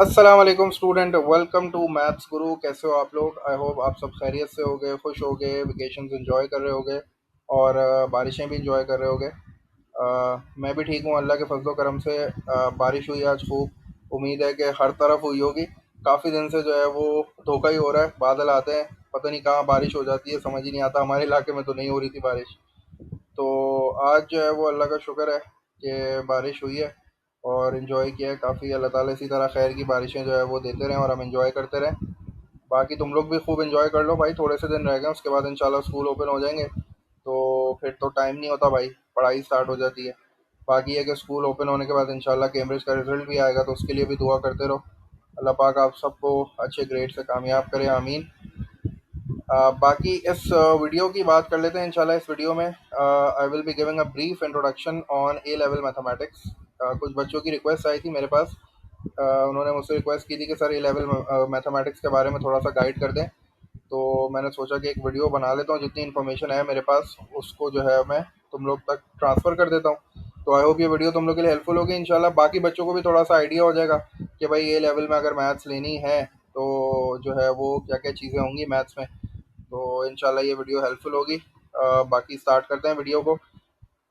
अस्सलाम वालेकुम student, welcome to maths गुरु। कैसे हो आप लोग? आई होप आप सब खैरियत से होगे, खुश होगे, वेकेशंस एंजॉय कर रहे होगे और बारिशें भी एंजॉय कर रहे होगे। मैं भी ठीक हूँ, अल्लाह के फजलो करम से। बारिश हुई आज खूब। उम्मीद है कि हर तरफ हुई होगी। काफ़ी दिन से जो है वो धोखा ही हो रहा है, बादल आते हैं, पता नहीं कहाँ बारिश हो जाती है, समझ ही नहीं आता। हमारे इलाके में तो नहीं हो रही थी बारिश। तो आज जो है वो अल्लाह का शुक्र है कि बारिश हुई है और इन्जॉय किया है काफ़ी। अल्लाह ताला इसी तरह खैर की बारिशें जो है वो देते रहें और हम इन्जॉय करते रहें। बाकी तुम लोग भी खूब इन्जॉय कर लो भाई, थोड़े से दिन रह गए, उसके बाद इंशाल्लाह स्कूल ओपन हो जाएंगे। तो फिर तो टाइम नहीं होता भाई, पढ़ाई स्टार्ट हो जाती है। बाकी है कि स्कूल ओपन होने के बाद इंशाल्लाह कैम्ब्रिज का रिजल्ट भी आएगा, तो उसके लिए भी दुआ करते रहो। अल्लाह पाक आप सबको अच्छे ग्रेड से कामयाब करे, आमीन। बाकी इस वीडियो की बात कर लेते हैं इंशाल्लाह। इस वीडियो में I will be giving a brief introduction on A level mathematics. कुछ बच्चों की रिक्वेस्ट आई थी मेरे पास। उन्होंने मुझसे रिक्वेस्ट की थी कि सर ए लेवल मैथमेटिक्स के बारे में थोड़ा सा गाइड कर दें। तो मैंने सोचा कि एक वीडियो बना लेता हूँ, जितनी इन्फॉर्मेशन है मेरे पास उसको जो है मैं तुम लोग तक ट्रांसफ़र कर देता हूँ। तो आई होप ये वीडियो तुम लोग के लिए हेल्पफुल होगी इंशाल्लाह। बाकी बच्चों को भी थोड़ा सा आइडिया हो जाएगा कि भाई ए लेवल में अगर मैथ्स लेनी है तो जो है वो क्या क्या चीज़ें होंगी मैथ्स में। तो इंशाल्लाह ये वीडियो हेल्पफुल होगी। बाकी स्टार्ट करते हैं वीडियो को।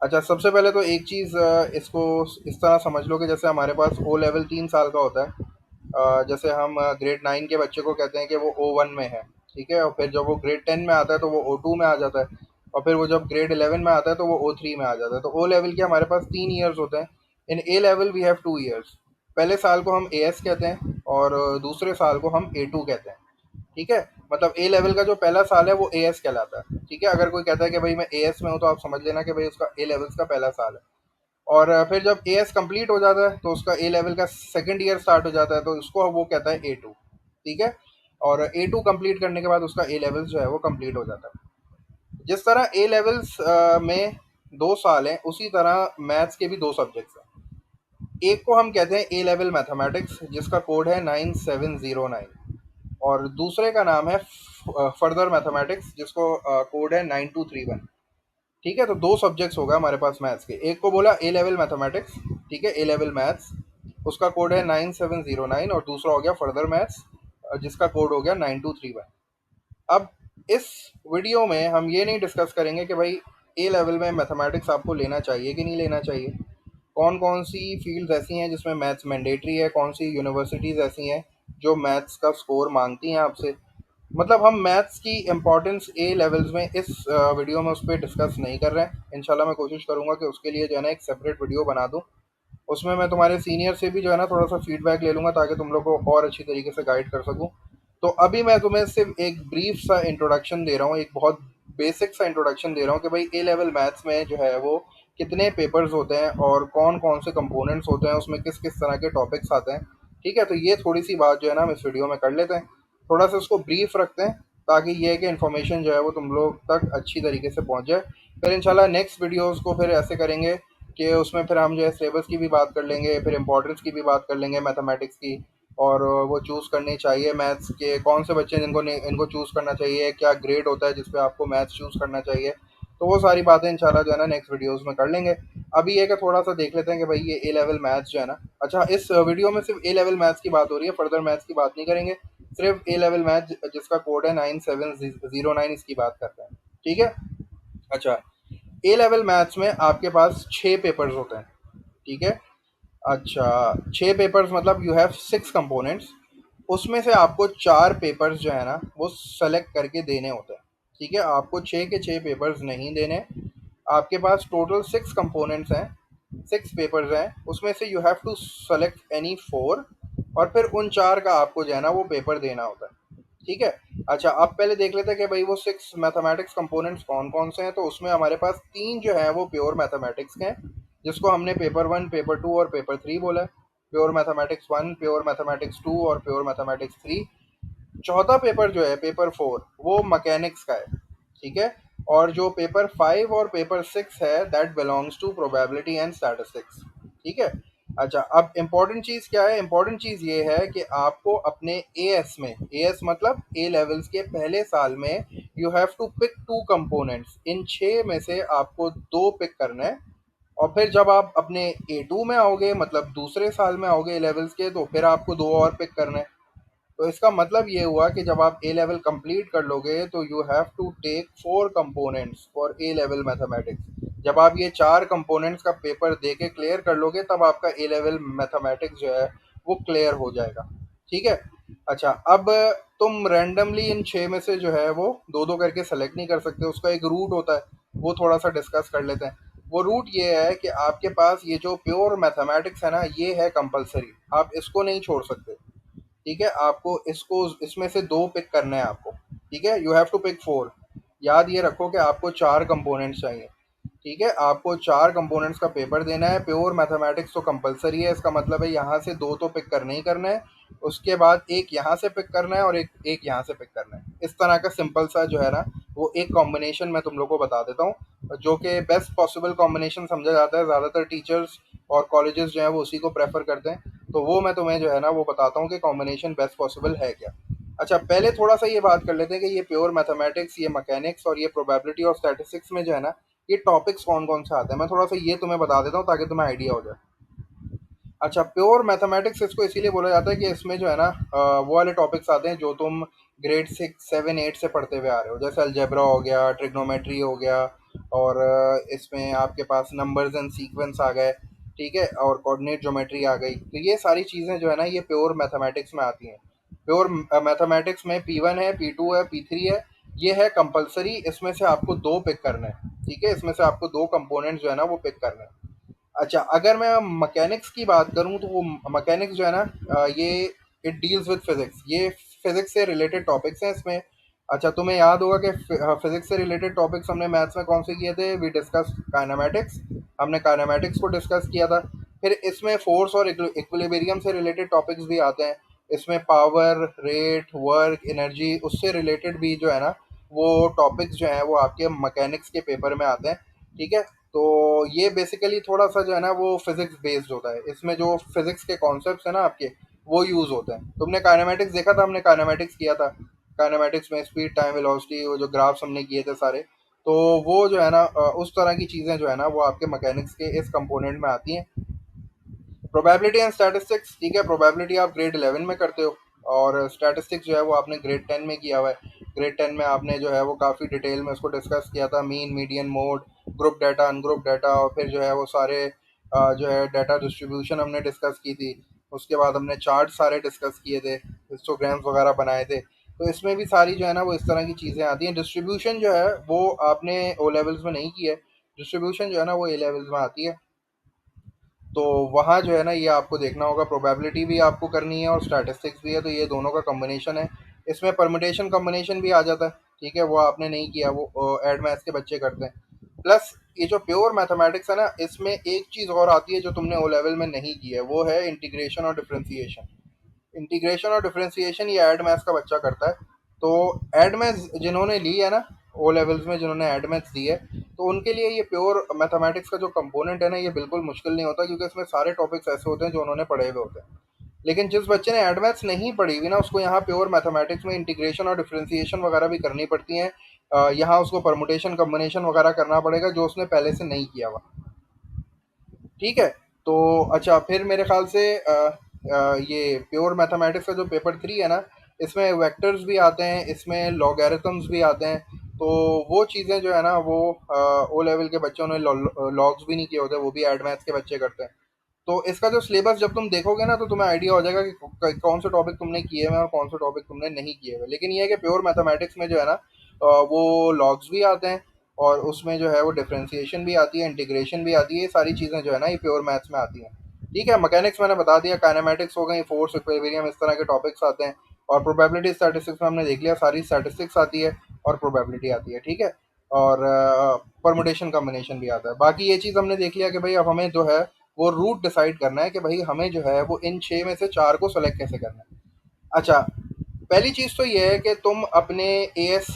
अच्छा, सबसे पहले तो एक चीज़ इसको इस तरह समझ लो कि जैसे हमारे पास ओ लेवल 3 साल का होता है। जैसे हम ग्रेड 9 के बच्चे को कहते हैं कि वो O1 में है, ठीक है। और फिर जब वो ग्रेड 10 में आता है तो वो O2 में आ जाता है। और फिर वो जब ग्रेड 11 में आता है तो वो O3 में आ जाता है। तो ओ लेवल के हमारे पास 3 ईयर्स होते हैं। इन ए लेवल वी हैव 2 ईयर्स। पहले साल को हम AS कहते हैं और दूसरे साल को हम A2 कहते हैं, ठीक है। मतलब ए लेवल का जो पहला साल है वो AS कहलाता है, ठीक है। अगर कोई कहता है कि भाई मैं AS में हूँ तो आप समझ लेना कि भाई उसका ए लेवल्स का पहला साल है। और फिर जब AS कंप्लीट हो जाता है तो उसका ए लेवल का सेकंड ईयर स्टार्ट हो जाता है, तो उसको वो कहता है A2, ठीक है। और A2 कंप्लीट करने के बाद उसका ए लेवल्स जो है वो कंप्लीट हो जाता है। जिस तरह ए लेवल्स में 2 साल हैं, उसी तरह मैथ्स के भी 2 सब्जेक्ट्स हैं। एक को हम कहते हैं ए लेवल मैथमेटिक्स, जिसका कोड है 9709। और दूसरे का नाम है फर्दर मैथमेटिक्स, जिसको कोड है 9231। ठीक है, तो 2 सब्जेक्ट्स होगा हमारे पास मैथ्स के। एक को बोला ए लेवल मैथमेटिक्स, ठीक है, ए लेवल मैथ्स, उसका कोड है 9709। और दूसरा हो गया फर्दर मैथ्स, जिसका कोड हो गया 9231। अब इस वीडियो में हम ये नहीं डिस्कस करेंगे कि भाई ए लेवल में मैथमेटिक्स आपको लेना चाहिए कि नहीं लेना चाहिए, कौन कौन सी फील्ड्स ऐसी हैं जिसमें मैथ्स मैंडेटरी है, कौन सी यूनिवर्सिटीज़ ऐसी हैं जो मैथ्स का स्कोर मांगती हैं आपसे। मतलब हम मैथ्स की इम्पोर्टेंस ए लेवल्स में इस वीडियो में उस पर डिस्कस नहीं कर रहे हैं। इंशाल्लाह मैं कोशिश करूंगा कि उसके लिए जो है ना एक सेपरेट वीडियो बना दूं। उसमें मैं तुम्हारे सीनियर से भी जो है ना थोड़ा सा फीडबैक ले लूँगा, ताकि तुम लोग को और अच्छी तरीके से गाइड कर सकूँ। तो अभी मैं तुम्हें सिर्फ एक ब्रीफ सा इंट्रोडक्शन दे रहा हूँ, एक बहुत बेसिक सा इंट्रोडक्शन दे रहा हूँ कि भाई ए लेवल मैथ्स में जो है वो कितने पेपर्स होते हैं और कौन कौन से कंपोनेंट्स होते हैं, उसमें किस किस तरह के टॉपिक्स आते हैं। ठीक है, तो ये थोड़ी सी बात जो है ना हम इस वीडियो में कर लेते हैं, थोड़ा सा उसको ब्रीफ रखते हैं, ताकि ये है कि इन्फॉर्मेशन जो है वो तुम लोग तक अच्छी तरीके से पहुँच जाए। फिर इंशाल्लाह नेक्स्ट वीडियोज़ को फिर ऐसे करेंगे कि उसमें फिर हम जो है सिलेबस की भी बात कर लेंगे, फिर इंपॉर्टेंस की भी बात कर लेंगे मैथमेटिक्स की। और वो चूज़ करनी चाहिए मैथ्स के कौन से बच्चे जिनको इनको चूज़ करना चाहिए, क्या ग्रेड होता है जिस पे आपको मैथ्स चूज़ करना चाहिए। तो वो सारी बातें इंशाल्लाह जो है ना नेक्स्ट वीडियोस में कर लेंगे। अभी ये कि थोड़ा सा देख लेते हैं कि भाई ये ए लेवल मैथ्स जो है ना, अच्छा इस वीडियो में सिर्फ ए लेवल मैथ्स की बात हो रही है, फर्दर मैथ्स की बात नहीं करेंगे। सिर्फ ए लेवल मैथ्स जिसका कोड है 9709, इसकी बात करते हैं, ठीक है। अच्छा, ए लेवल मैथ्स में आपके पास 6 पेपर्स होते हैं, ठीक है। अच्छा, 6 पेपर्स मतलब यू हैव 6 कंपोनेंट्स। उसमें से आपको 4 पेपर्स जो है ना वो सेलेक्ट करके देने होते हैं, ठीक है। आपको 6 के 6 पेपर्स नहीं देने। आपके पास टोटल 6 कंपोनेंट्स हैं, 6 पेपर्स हैं, उसमें से you have to select any 4। और फिर उन 4 का आपको जो है ना वो पेपर देना होता है, ठीक है। अच्छा, अब पहले देख लेते हैं कि भाई वो 6 मैथमेटिक्स कंपोनेंट्स कौन कौन से हैं। तो उसमें हमारे पास 3 जो है वो प्योर मैथमेटिक्स के हैं, जिसको हमने पेपर 1, पेपर 2 और पेपर 3 बोला है। प्योर मैथमेटिक्स 1, प्योर मैथमेटिक्स 2 और प्योर मैथमेटिक्स 3। चौथा पेपर जो है पेपर 4, वो मैकेनिक्स का है, ठीक है। और जो पेपर 5 और पेपर 6 है that belongs to probability and statistics, ठीक है। अच्छा, अब इम्पोर्टेंट चीज़ क्या है? इम्पोर्टेंट चीज़ ये है कि आपको अपने एएस में, एएस मतलब ए लेवल्स के पहले साल में, you have to pick 2 components. इन 6 में से आपको 2 पिक करना है और फिर जब आप अपने A2 में आओगे, मतलब दूसरे साल में आओगे ए लेवल्स के, तो फिर आपको 2 और पिक करने हैं। तो इसका मतलब ये हुआ कि जब आप ए लेवल कंप्लीट कर लोगे तो you have to take 4 components for A level mathematics. जब आप ये 4 कंपोनेंट्स का पेपर दे के क्लियर कर लोगे तब आपका ए लेवल मैथमेटिक्स जो है वो क्लियर हो जाएगा। ठीक है। अच्छा, अब तुम रैंडमली इन 6 में से जो है वो दो दो करके सेलेक्ट नहीं कर सकते, उसका एक रूट होता है, वो थोड़ा सा डिस्कस कर लेते हैं। वो रूट ये है कि आपके पास ये जो प्योर मैथमेटिक्स है ना, ये है कंपलसरी, आप इसको नहीं छोड़ सकते। ठीक है, आपको इसको इसमें से दो पिक करने हैं आपको। ठीक है, यू हैव टू पिक 4। याद ये रखो कि आपको 4 कंपोनेंट्स चाहिए। ठीक है, आपको 4 कंपोनेंट्स का पेपर देना है। प्योर मैथमेटिक्स तो कंपलसरी है, इसका मतलब है यहाँ से दो तो पिक करने ही करना है। उसके बाद एक यहाँ से पिक करना है और एक एक यहाँ से पिक करना है। इस तरह का सिंपल सा जो है ना, वो एक कॉम्बिनेशन मैं तुम लोग को बता देता हूँ, जो कि बेस्ट पॉसिबल कॉम्बिनेशन समझा जाता है। ज़्यादातर टीचर्स और कॉलेजेस जो है वो उसी को प्रेफर करते हैं। तो वो मैं तुम्हें जो है ना वो बताता हूँ कि कॉम्बिनेशन बेस्ट पॉसिबल है क्या। अच्छा, पहले थोड़ा सा ये बात कर लेते हैं कि ये प्योर मैथमेटिक्स, ये मैकेनिक्स और ये प्रोबेबिलिटी और स्टैटिस्टिक्स में जो है ना, ये टॉपिक्स कौन कौन से आते हैं। मैं थोड़ा सा ये तुम्हें बता देता हूँ ताकि तुम्हें आइडिया हो जाए। अच्छा, प्योर मैथमेटिक्स इसको इसीलिए बोला जाता है कि इसमें जो है ना वो वाले टॉपिक्स आते हैं जो तुम ग्रेड 6 7 8 से पढ़ते हुए आ रहे हो, जैसे अलजेब्रा हो गया, ट्रिग्नोमेट्री हो गया, और इसमें आपके पास नंबर्स एंड सीक्वेंस आ गए। ठीक है, और कोऑर्डिनेट ज्योमेट्री आ गई। तो ये सारी चीज़ें जो है ना ये प्योर मैथमेटिक्स में आती हैं। प्योर मैथमेटिक्स में P1 है, P2 है, P3 है। ये है कंपलसरी, इसमें से आपको दो पिक करने हैं। ठीक है, इसमें से आपको दो कंपोनेंट्स जो है ना वो पिक करने हैं। अच्छा, अगर मैं मैकेनिक्स की बात करूं तो वो मैकेनिक्स जो है ना, ये इट डील्स विद फिजिक्स। ये फिजिक्स से रिलेटेड टॉपिक्स हैं इसमें। अच्छा, तुम्हें याद होगा कि फिजिक्स से रिलेटेड टॉपिक्स हमने मैथ्स में कौन से किए थे? We discuss kinematics. हमने काइनेमेटिक्स को डिस्कस किया था। फिर इसमें फोर्स और इक्विलिब्रियम से रिलेटेड टॉपिक्स भी आते हैं। इसमें पावर, रेट, वर्क, एनर्जी, उससे रिलेटेड भी जो है ना वो टॉपिक्स जो हैं वो आपके मैकेनिक्स के पेपर में आते हैं। ठीक है, तो ये बेसिकली थोड़ा सा जो है ना वो फिजिक्स बेस्ड होता है। इसमें जो फिजिक्स के कॉन्सेप्ट्स हैं ना आपके, वो यूज़ होते हैं। तुमने काइनेमेटिक्स देखा था, हमने काइनेमेटिक्स किया था। काइनेमेटिक्स में स्पीड, टाइम, वेलोसिटी, वो जो ग्राफ्स हमने किए थे सारे, तो वो जो है ना उस तरह की चीज़ें जो है ना वो आपके मैकेनिक्स के इस कंपोनेंट में आती हैं। प्रोबेबिलिटी एंड स्टैटिस्टिक्स, ठीक है, प्रोबेबिलिटी आप ग्रेड 11 में करते हो, और स्टैटिस्टिक्स जो है वो आपने ग्रेड 10 में किया हुआ है। ग्रेड 10 में आपने जो है वो काफ़ी डिटेल में उसको डिस्कस किया था, mean, median, mode, group data, ungroup data, और फिर जो है वो सारे जो है डाटा डिस्ट्रीब्यूशन हमने डिस्कस की थी। उसके बाद हमने चार्ट सारे डिस्कस किए थे, हिस्टोग्राम्स वगैरह बनाए थे। तो इसमें भी सारी जो है ना वो इस तरह की चीज़ें आती हैं। डिस्ट्रीब्यूशन जो है वो आपने ओ लेवल्स में नहीं की है, डिस्ट्रीब्यूशन जो है ना वो ए लेवल्स में आती है। तो वहाँ जो है ना ये आपको देखना होगा। प्रोबेबिलिटी भी आपको करनी है और स्टैटिस्टिक्स भी है, तो ये दोनों का कॉम्बिनेशन है। इसमें परमुटेशन कॉम्बिनेशन भी आ जाता है। ठीक है, वो आपने नहीं किया, वो एड मैथ्स के बच्चे करते हैं। प्लस ये जो प्योर मैथमेटिक्स है ना, इसमें एक चीज़ और आती है जो तुमने ओ लेवल में नहीं की है, वो है इंटीग्रेशन और डिफरेंशिएशन। इंटीग्रेशन और डिफरेंशिएशन ये एड मैथ्स का बच्चा करता है। तो एड मैथ्स जिन्होंने ली है ना, ओ लेवल्स में जिन्होंने एड मैथ्स दी है, तो उनके लिए ये प्योर मैथमेटिक्स का जो कंपोनेंट है ना ये बिल्कुल मुश्किल नहीं होता, क्योंकि इसमें सारे टॉपिक्स ऐसे होते हैं जो उन्होंने पढ़े हुए होते हैं। लेकिन जिस बच्चे ने एड मैथ्स नहीं पढ़ी हुई ना, उसको यहाँ प्योर मैथमेटिक्स में इंटीग्रेशन और डिफरेंशिएशन वगैरह भी करनी पड़ती हैं। यहाँ उसको परमुटेशन कम्बिनेशन वगैरह करना पड़ेगा जो उसने पहले से नहीं किया हुआ। ठीक है। तो अच्छा, फिर मेरे ख्याल से ये प्योर मैथमेटिक्स का जो पेपर 3 है ना, इसमें वेक्टर्स भी आते हैं, इसमें लॉगरिथम्स भी आते हैं। तो वो चीज़ें जो है ना वो ओ लेवल के बच्चों ने लॉग्स भी नहीं किए होते, वो भी एड मैथ्स के बच्चे करते हैं। तो इसका जो सिलेबस जब तुम देखोगे ना तो तुम्हें आइडिया हो जाएगा कि कौन से टॉपिक तुमने किए हुए हैं और कौन से टॉपिक तुमने नहीं किए हुए। लेकिन ये है कि प्योर मैथमेटिक्स में जो है ना वो लॉग्स भी आते हैं, और उसमें जो है वो डिफरेंशिएशन भी आती है, इंटीग्रेशन भी आती है। ये सारी चीज़ें जो है ना ये प्योर मैथ्स में आती हैं। ठीक है, मैकेनिक्स मैंने बता दिया, काइनेमेटिक्स हो गई, फोर्स, इक्विलिब्रियम, इस तरह के टॉपिक्स आते हैं। और प्रोबेबिलिटी स्टैटिस्टिक्स में हमने देख लिया, सारी स्टैटिस्टिक्स आती है और प्रोबेबिलिटी आती है। ठीक है, और परमुटेशन कॉम्बिनेशन भी आता है। बाकी ये चीज़ हमने देख लिया कि भाई अब हमें जो है वो रूट डिसाइड करना है कि भाई हमें जो है वो इन 6 में से 4 को सेलेक्ट कैसे करना है। अच्छा, पहली चीज़ तो ये है कि तुम अपने एएस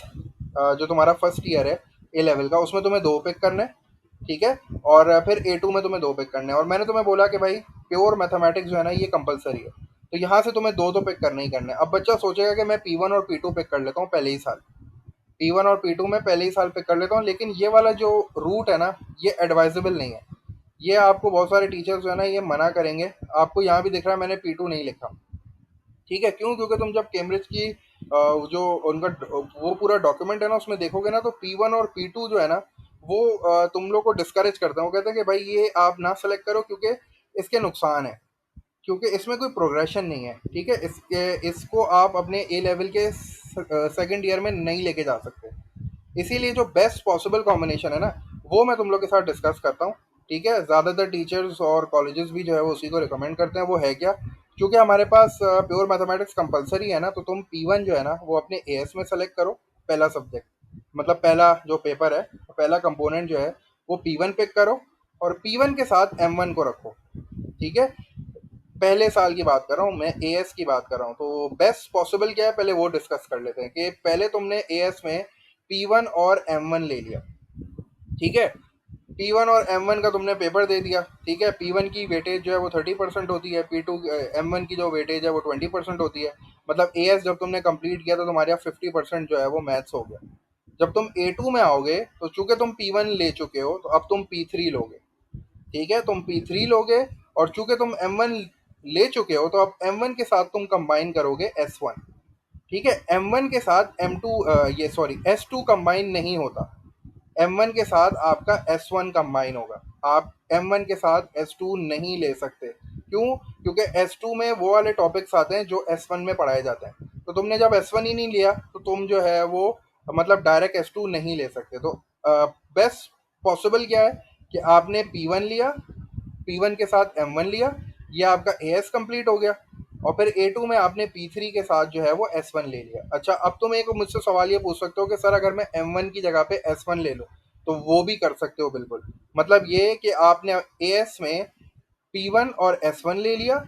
जो तुम्हारा फर्स्ट ईयर है ए लेवल का, उसमें तुम्हें दो पिक करने हैं। ठीक है, और फिर A2 में तुम्हें दो पिक करने हैं। और मैंने तुम्हें बोला कि भाई प्योर मैथमेटिक्स जो है ना ये कंपलसरी है, तो यहाँ से तुम्हें दो पिक करने ही करने हैं। अब बच्चा सोचेगा कि मैं P1 और P2 पिक कर लेता हूँ पहले ही साल, P1 और P2 में पहले ही साल पिक कर लेता हूँ, लेकिन ये वाला जो रूट है ना ये एडवाइजेबल नहीं है। ये आपको बहुत सारे टीचर्स जो है ना ये मना करेंगे। आपको यहाँ भी दिख रहा है मैंने P2 नहीं लिखा। ठीक है, क्यों? क्योंकि तुम जब कैम्ब्रिज की जो उनका वो पूरा डॉक्यूमेंट है ना उसमें देखोगे ना, तो P1 और P2 जो है ना वो तुम लोग को डिस्करेज करते हैं। वो कहते हैं कि भाई ये आप ना सेलेक्ट करो क्योंकि इसके नुकसान है, क्योंकि इसमें कोई प्रोग्रेशन नहीं है। ठीक है, इसके इसको आप अपने ए लेवल के सेकंड ईयर में नहीं लेके जा सकते। इसीलिए जो बेस्ट पॉसिबल कॉम्बिनेशन है ना वो मैं तुम लोग के साथ डिस्कस करता हूँ। ठीक है, ज़्यादातर टीचर्स और कॉलेजेस भी जो है वो उसी को रिकमेंड करते हैं। वो है क्या? क्योंकि हमारे पास प्योर मैथमेटिक्स कंपलसरी है ना, तो तुम P1 जो है ना वो अपने एएस में सेलेक्ट करो, पहला सब्जेक्ट, मतलब पहला जो पेपर है, पहला कंपोनेंट जो है वो P1 पिक करो, और P1 के साथ M1 को रखो। ठीक है, पहले साल की बात कर रहा हूँ मैं, एएस की बात कर रहा हूँ। तो बेस्ट पॉसिबल क्या है पहले वो डिस्कस कर लेते हैं कि पहले तुमने एएस में P1 और M1 ले लिया। ठीक है, P1 और M1 का तुमने पेपर दे दिया। ठीक है, P1 की वेटेज जो है वो 30% होती है, P2 M1 की जो वेटेज है वो 20% होती है। मतलब एएस जब तुमने कंप्लीट किया तो तुम्हारे यहाँ 50% जो है वो मैथ्स हो गया। जब तुम A2 में आओगे तो चूंकि तुम P1 ले चुके हो तो अब तुम P3 लोगे। ठीक है, तुम P3 लोगे, और चूंकि तुम M1 ले चुके हो तो अब M1 के साथ तुम कंबाइन करोगे S1। ठीक है, M1 के साथ M2 ये सॉरी S2 कंबाइन नहीं होता। M1 के साथ आपका S1 कंबाइन होगा। आप M1 के साथ S2 नहीं ले सकते। क्यों? क्योंकि S2 में वो वाले टॉपिक्स आते हैं जो S1 में पढ़ाए जाते हैं। तो तुमने जब S1 ही नहीं लिया तो तुम जो है वो मतलब डायरेक्ट S2 नहीं ले सकते। तो बेस्ट पॉसिबल क्या है कि आपने P1 लिया, P1 के साथ M1 लिया, ये आपका एएस कंप्लीट हो गया, और फिर A2 में आपने P3 के साथ जो है वो S1 ले लिया। अच्छा, अब तुम एक मुझसे सवाल ये पूछ सकते हो कि सर अगर मैं M1 की जगह पे S1 ले लूँ, तो वो भी कर सकते हो बिल्कुल। मतलब ये कि आपने एएस में P1 और S1 ले लिया,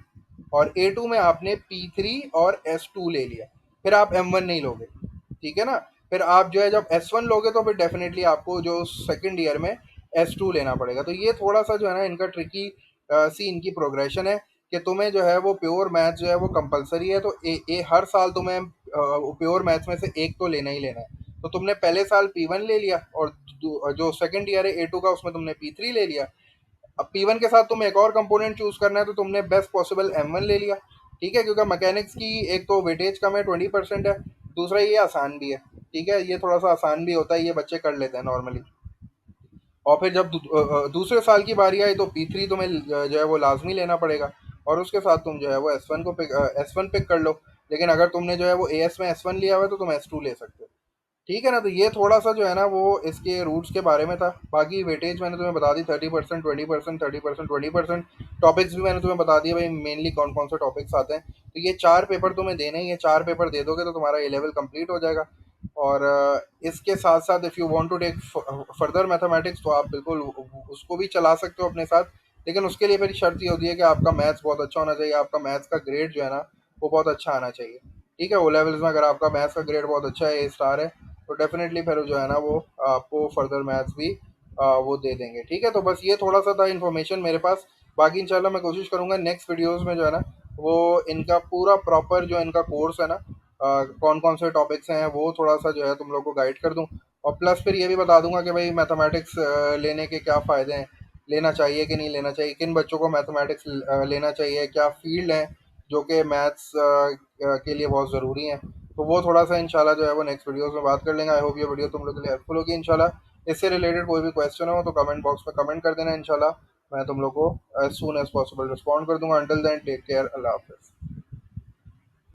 और A2 में आपने P3 और S2 ले लिया, फिर आप M1 नहीं लोगे। ठीक है ना? फिर आप जो है जब S1 लोगे तो फिर डेफिनेटली आपको जो सेकंड ईयर में S2 लेना पड़ेगा। तो ये थोड़ा सा जो है ना इनका ट्रिकी सी इनकी प्रोग्रेशन है कि तुम्हें जो है वो प्योर मैथ जो है वो कंपलसरी है। तो हर साल तुम्हें प्योर मैथ्स में से एक तो लेना ही लेना है। तो तुमने पहले साल P1 ले लिया, और जो सेकंड ईयर है A2 का उसमें तुमने P3 ले लिया। अब P1 के साथ तुम्हें एक और कंपोनेंट चूज करना है तो तुमने बेस्ट पॉसिबल M1 ले लिया। ठीक है, क्योंकि मैकेनिक्स की एक तो वेटेज कम है, 20% है, दूसरा ये आसान भी है। ठीक है, ये थोड़ा सा आसान भी होता है, ये बच्चे कर लेते हैं नॉर्मली। और फिर जब दूसरे साल की बारी आई तो P3 तुम्हें जो है वो लाजमी लेना पड़ेगा, और उसके साथ तुम जो है वो S1 पिक कर लो। लेकिन अगर तुमने जो है वो एएस में S1 लिया हुआ है तो तुम S2 ले सकते हो। ठीक है ना? तो ये थोड़ा सा जो है ना वो इसके रूट्स के बारे में था। बाकी वेटेज मैंने तुम्हें बता दी, 30%, 20%, 30%, 20%। टॉपिक्स भी मैंने तुम्हें बता दिए भाई, मेनली कौन कौन से टॉपिक्स आते हैं। तो ये चार पेपर तुम्हें देने ही, ये चार पेपर दे दोगे तो तुम्हारा ए लेवल कंप्लीट हो जाएगा। और इसके साथ साथ if you want to take further mathematics तो आप बिल्कुल उसको भी चला सकते हो अपने साथ। लेकिन उसके लिए फिर शर्त ये होती है कि आपका मैथ्स बहुत अच्छा होना चाहिए, आपका मैथ्स का ग्रेड जो है ना वो बहुत अच्छा आना चाहिए। ठीक है, ओ लेवल्स में अगर आपका मैथ्स का ग्रेड बहुत अच्छा है, ए स्टार है, तो डेफिनेटली फिर जो है ना वो आपको फर्दर मैथ्स भी वो दे देंगे। ठीक है, तो बस ये थोड़ा सा था इन्फॉर्मेशन मेरे पास। बाकी इंशाल्लाह मैं कोशिश करूंगा नेक्स्ट वीडियोस में जो है ना वो इनका पूरा प्रॉपर जो इनका कोर्स है ना, कौन कौन से टॉपिक्स हैं वो थोड़ा सा जो है तुम लोग को गाइड कर दूं। और प्लस फिर ये भी बता दूंगा कि भाई मैथमेटिक्स लेने के क्या फ़ायदे हैं, लेना चाहिए कि नहीं लेना चाहिए, किन बच्चों को मैथमेटिक्स लेना चाहिए, क्या फील्ड है जो कि मैथ्स के लिए बहुत ज़रूरी है। तो वो थोड़ा सा इंशाल्लाह जो है वो नेक्स्ट वीडियोस में बात कर लेंगे। आई होप ये वीडियो तुम लोग के लिए हेल्पफुल होगी इंशाल्लाह। इससे रिलेटेड कोई भी क्वेश्चन हो तो कमेंट बॉक्स में कमेंट कर देना इंशाल्लाह। मैं तुम लोग को as soon as possible respond कर दूंगा। अंटिल देन टेक केयर, अल्लाह हाफिज़।